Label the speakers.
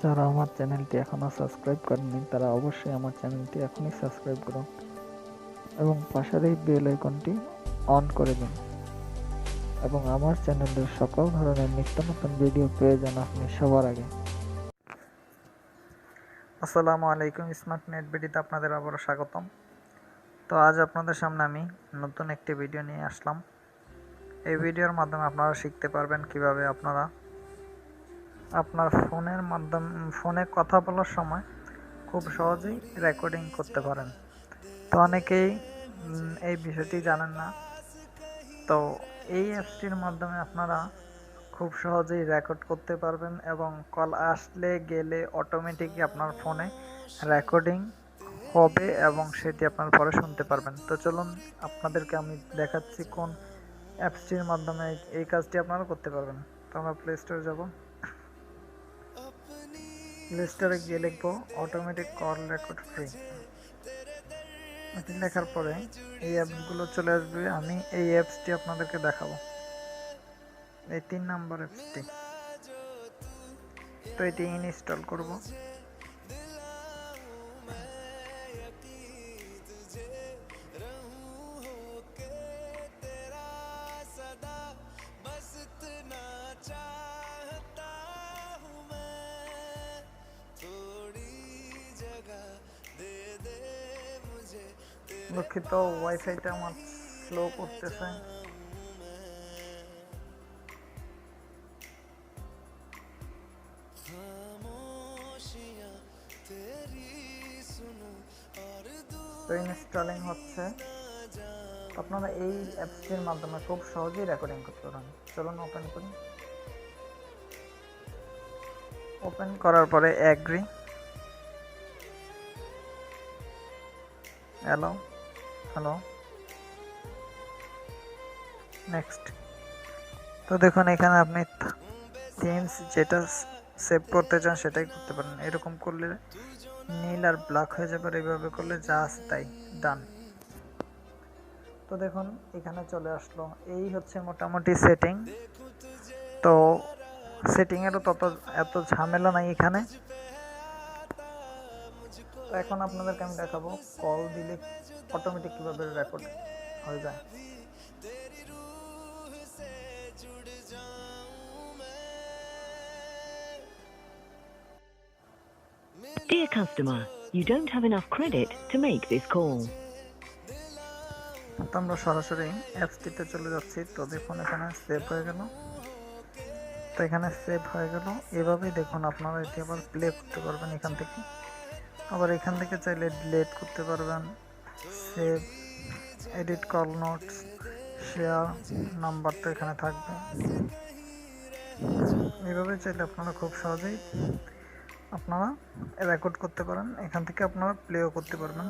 Speaker 1: যারা আমার চ্যানেলটি এখনও সাবস্ক্রাইব করেননি তারা অবশ্যই আমার চ্যানেলটি এখনই সাবস্ক্রাইব করুন এবং পাশের এই বেল আইকনটি অন করে দিন এবং আমার চ্যানেলের সকল ধরনের নিত্য নতুন ভিডিও পেয়ে যান আপনি সবার আগে। আসসালামু আলাইকুম, স্মার্ট নেট ভিডিওতে আপনাদের আবারও স্বাগতম। তো আজ আপনাদের সামনে আমি নতুন একটি ভিডিও নিয়ে আসলাম। এই ভিডিওর মাধ্যমে আপনারা শিখতে পারবেন কিভাবে আপনারা আপনার ফোনে কথা বলার সময় খুব সহজেই রেকর্ডিং করতে পারেন। তো অনেকেই এই বিষয়টি জানেন না। তো এই অ্যাপসটির মাধ্যমে আপনারা খুব সহজেই রেকর্ড করতে পারবেন এবং কল আসলে গেলে অটোমেটিকই আপনার ফোনে রেকর্ডিং হবে এবং সেটি আপনার পরে শুনতে পারবেন। তো চলুন আপনাদেরকে আমি দেখাচ্ছি কোন অ্যাপসটির মাধ্যমে এই কাজটি আপনারা করতে পারবেন। তো আমরা প্লে স্টোরে যাব। প্লে স্টোরে গিয়ে লিখবো অটোমেটিক কল রেকর্ড ফ্রি। এটি লেখার পরে এই অ্যাপসগুলো চলে আসবে। আমি এই অ্যাপসটি আপনাদেরকে দেখাবো, এই 3 নম্বর অ্যাপসটি। তো এটি ইনস্টল করব। দুঃখিত, ওয়াইফাইটা আমার স্লো করতেছে। তো ইনস্টলিং হচ্ছে। আপনারা এই অ্যাপসটির মাধ্যমে খুব সহজেই রেকর্ডিং করতে পারেন। চলুন ওপেন করি। ওপেন করার পরে অ্যাগ্রি, হ্যালো হ্যালো, নেক্সট। তো দেখুন এখানে আপনি থিমস যেটা সেভ করতে চান সেটাই করতে পারেন। এরকম করলে নীল আর ব্ল্যাক হয়ে যাবে, এইভাবে করলে যা আছে তাই ডান। তো দেখুন এখানে চলে আসলো। এই হচ্ছে মোটামুটি সেটিং। তো সেটিংয়েরও এত ঝামেলা নাই এখানে। তো এখন আপনাদেরকে আমি দেখাবো কল দিলে অটোমেটিক কীভাবে রেকর্ড হয়ে যায়।
Speaker 2: Dear customer, you don't have enough credit to make this call.
Speaker 1: তো আমরা সরাসরি অ্যাপসটিতে চলে যাচ্ছি। তো দেখুন এখানে সেভ হয়ে গেল। তো এখানে সেভ হয়ে গেল। এভাবেই দেখুন আপনারা এটি আবার প্লে করতে পারবেন এখান থেকে। আবার এখান থেকে চাইলে ডিলিট করতে পারবেন। Save, edit call notes, share, number তো এখানে থাকবে। এইভাবে চাইলে আপনারা খুব সহজেই আপনারা রেকর্ড করতে পারেন। এখান থেকে আপনারা প্লেও করতে পারবেন।